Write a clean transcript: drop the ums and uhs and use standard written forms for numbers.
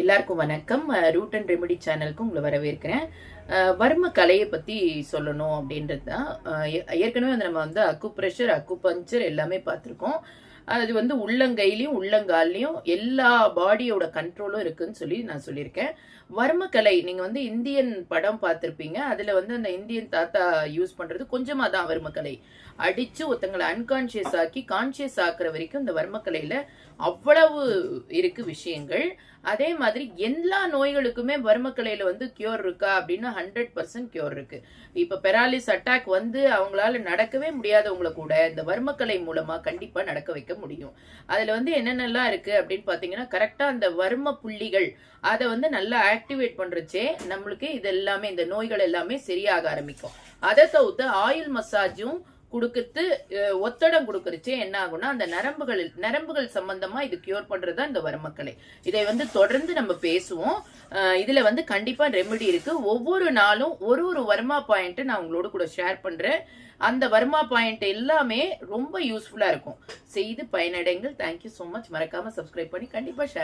எல்லாருக்கும் வணக்கம். Root and remedy சேனலுக்கு உங்களை வரவேற்கிறேன். வர்ம கலையை பற்றி சொல்லணும் அப்படின்றது தான். ஏற்கனவே நம்ம அக்குப்ரெஷர், அக்குபஞ்சர் எல்லாமே பார்த்துருக்கோம். அது உள்ளங்கையிலையும் உள்ளங்கால்லையும் எல்லா பாடியோட கண்ட்ரோலும் இருக்குன்னு சொல்லி நான் சொல்லியிருக்கேன். வர்மக்கலை நீங்க இந்தியன் படம் பார்த்துருப்பீங்க. அதுல அந்த இந்தியன் தாத்தா யூஸ் பண்றது கொஞ்சமா தான் வர்மக்கலை. அடிச்சு ஒருத்தங்களை அன்கான்சியஸ் ஆக்கி கான்சியஸ் ஆக்குற வரைக்கும் இந்த வர்மக்கலையில அவ்வளவு இருக்கு விஷயங்கள். அதே மாதிரி எல்லா நோய்களுக்குமே வர்மக்கலையில கியூர் இருக்கா அப்படின்னா 100% கியூர் இருக்கு. இப்ப பெராலிஸ் அட்டாக் அவங்களால நடக்கவே முடியாதவங்கள கூட இந்த வர்மக்கலை மூலமா கண்டிப்பா நடக்க வைக்க முடியும். அதுல என்னென்னலாம் இருக்கு அப்படின்னு பாத்தீங்கன்னா, கரெக்டா அந்த வர்ம புள்ளிகள் அதை நல்லா ஆக்டிவேட் பண்றச்சே நம்மளுக்கு இது எல்லாமே இந்த நோய்கள் எல்லாமே சரியாக ஆரம்பிக்கும். அதை தவிர்த்து ஆயில் மசாஜும் கொடுக்கறது, ஒத்தடம் கொடுக்கறச்சே என்ன ஆகும்னா அந்த நரம்புகள் சம்பந்தமா இது கியூர் பண்றதுதான் இந்த வர்மக்கலை. இதை தொடர்ந்து நம்ம பேசுவோம். இதுல கண்டிப்பா ரெமெடி இருக்கு. ஒவ்வொரு நாளும் ஒரு வர்மா பாயிண்ட் நான் உங்களோட கூட ஷேர் பண்றேன். அந்த வர்மா பாயிண்ட் எல்லாமே ரொம்ப யூஸ்ஃபுல்லா இருக்கும். செய்து பயனடைங்கள். Thank you so much. மறக்காம சப்ஸ்கிரைப் பண்ணி கண்டிப்பா ஷேர்